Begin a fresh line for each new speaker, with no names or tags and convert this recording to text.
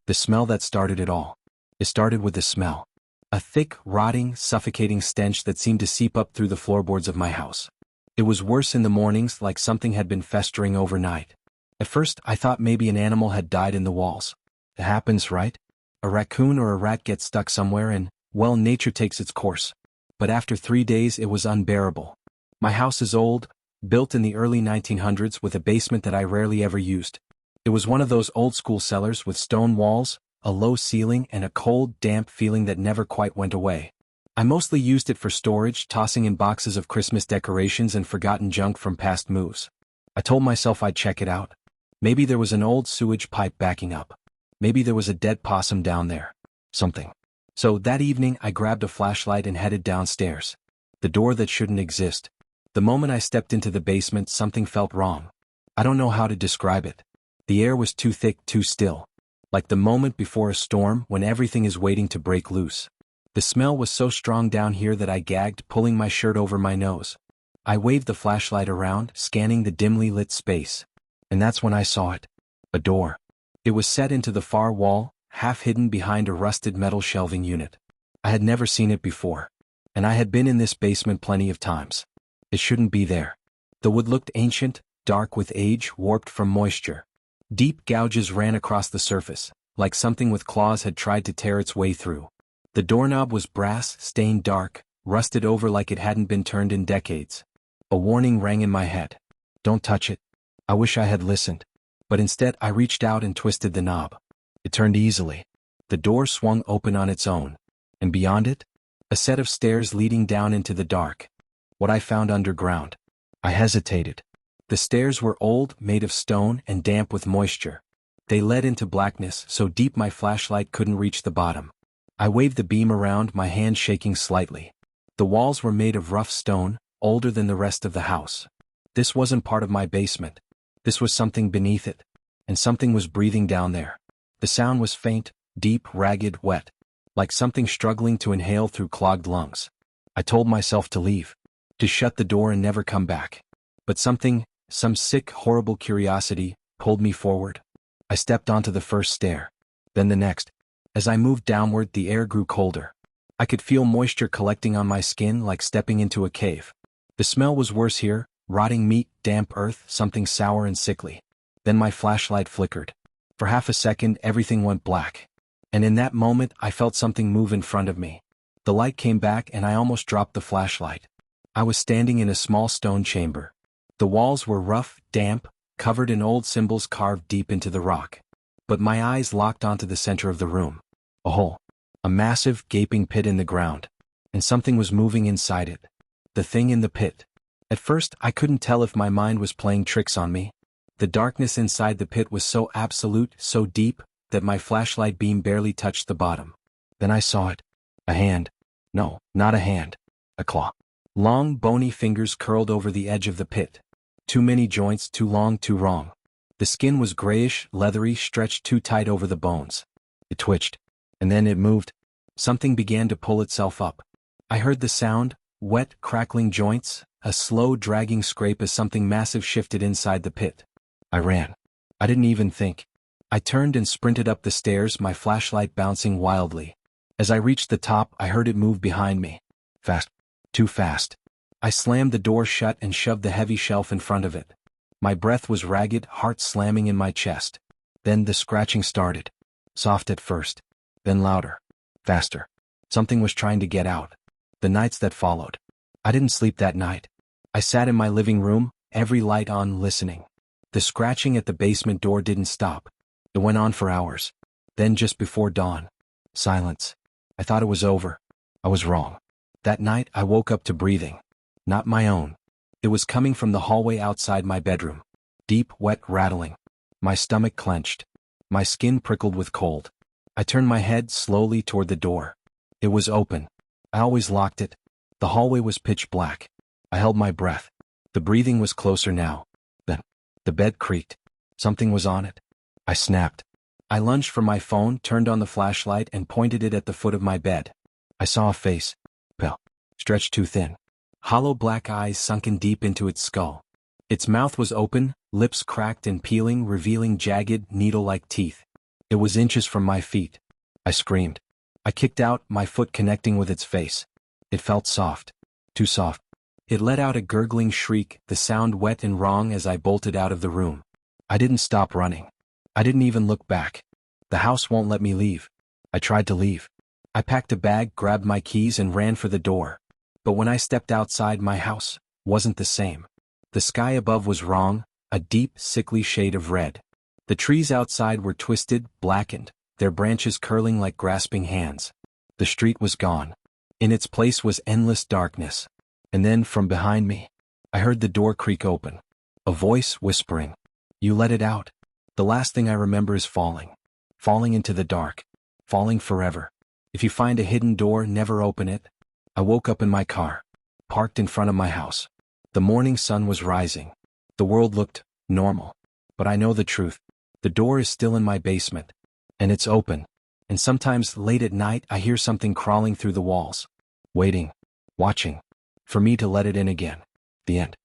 The smell that started it all. It started with the smell. A thick, rotting, suffocating stench that seemed to seep up through the floorboards of my house. It was worse in the mornings, like something had been festering overnight. At first, I thought maybe an animal had died in the walls. It happens, right? A raccoon or a rat gets stuck somewhere and, well, nature takes its course. But after 3 days it was unbearable. My house is old, built in the early 1900s with a basement that I rarely ever used. It was one of those old-school cellars with stone walls, a low ceiling, and a cold, damp feeling that never quite went away. I mostly used it for storage, tossing in boxes of Christmas decorations and forgotten junk from past moves. I told myself I'd check it out. Maybe there was an old sewage pipe backing up. Maybe there was a dead possum down there. Something. So that evening I grabbed a flashlight and headed downstairs. The door that shouldn't exist. The moment I stepped into the basement, something felt wrong. I don't know how to describe it. The air was too thick, too still. Like the moment before a storm when everything is waiting to break loose. The smell was so strong down here that I gagged, pulling my shirt over my nose. I waved the flashlight around, scanning the dimly lit space. And that's when I saw it. A door. It was set into the far wall, half hidden behind a rusted metal shelving unit. I had never seen it before. And I had been in this basement plenty of times. It shouldn't be there. The wood looked ancient, dark with age, warped from moisture. Deep gouges ran across the surface, like something with claws had tried to tear its way through. The doorknob was brass, stained dark, rusted over like it hadn't been turned in decades. A warning rang in my head. Don't touch it. I wish I had listened. But instead I reached out and twisted the knob. It turned easily. The door swung open on its own. And beyond it? A set of stairs leading down into the dark. What I found underground. I hesitated. The stairs were old, made of stone, and damp with moisture. They led into blackness, so deep my flashlight couldn't reach the bottom. I waved the beam around, my hand shaking slightly. The walls were made of rough stone, older than the rest of the house. This wasn't part of my basement. This was something beneath it. And something was breathing down there. The sound was faint, deep, ragged, wet. Like something struggling to inhale through clogged lungs. I told myself to leave. To shut the door and never come back. But something, some sick, horrible curiosity, pulled me forward. I stepped onto the first stair. Then the next. As I moved downward, the air grew colder. I could feel moisture collecting on my skin like stepping into a cave. The smell was worse here, rotting meat, damp earth, something sour and sickly. Then my flashlight flickered. For half a second, everything went black. And in that moment, I felt something move in front of me. The light came back and I almost dropped the flashlight. I was standing in a small stone chamber. The walls were rough, damp, covered in old symbols carved deep into the rock. But my eyes locked onto the center of the room. A hole. A massive, gaping pit in the ground. And something was moving inside it. The thing in the pit. At first, I couldn't tell if my mind was playing tricks on me. The darkness inside the pit was so absolute, so deep, that my flashlight beam barely touched the bottom. Then I saw it. A hand. No, not a hand. A claw. Long, bony fingers curled over the edge of the pit. Too many joints, too long, too wrong. The skin was grayish, leathery, stretched too tight over the bones. It twitched. And then it moved. Something began to pull itself up. I heard the sound, wet, crackling joints, a slow, dragging scrape as something massive shifted inside the pit. I ran. I didn't even think. I turned and sprinted up the stairs, my flashlight bouncing wildly. As I reached the top, I heard it move behind me. Fast. Too fast. I slammed the door shut and shoved the heavy shelf in front of it. My breath was ragged, heart slamming in my chest. Then the scratching started. Soft at first. Then louder. Faster. Something was trying to get out. The nights that followed. I didn't sleep that night. I sat in my living room, every light on, listening. The scratching at the basement door didn't stop. It went on for hours. Then just before dawn. Silence. I thought it was over. I was wrong. That night I woke up to breathing. Not my own. It was coming from the hallway outside my bedroom. Deep, wet rattling. My stomach clenched. My skin prickled with cold. I turned my head slowly toward the door. It was open. I always locked it. The hallway was pitch black. I held my breath. The breathing was closer now. Then, the bed creaked. Something was on it. I snapped. I lunged for my phone, turned on the flashlight, and pointed it at the foot of my bed. I saw a face. Pale. Stretched too thin. Hollow black eyes sunken deep into its skull. Its mouth was open, lips cracked and peeling, revealing jagged, needle-like teeth. It was inches from my feet. I screamed. I kicked out, my foot connecting with its face. It felt soft. Too soft. It let out a gurgling shriek, the sound wet and wrong as I bolted out of the room. I didn't stop running. I didn't even look back. The house won't let me leave. I tried to leave. I packed a bag, grabbed my keys and ran for the door. But when I stepped outside, my house wasn't the same. The sky above was wrong, a deep, sickly shade of red. The trees outside were twisted, blackened, their branches curling like grasping hands. The street was gone. In its place was endless darkness. And then, from behind me, I heard the door creak open. A voice whispering, "You let it out." The last thing I remember is falling. Falling into the dark. Falling forever. If you find a hidden door, never open it. I woke up in my car, parked in front of my house. The morning sun was rising. The world looked normal. But I know the truth. The door is still in my basement. And it's open. And sometimes late at night I hear something crawling through the walls. Waiting. Watching. For me to let it in again. The end.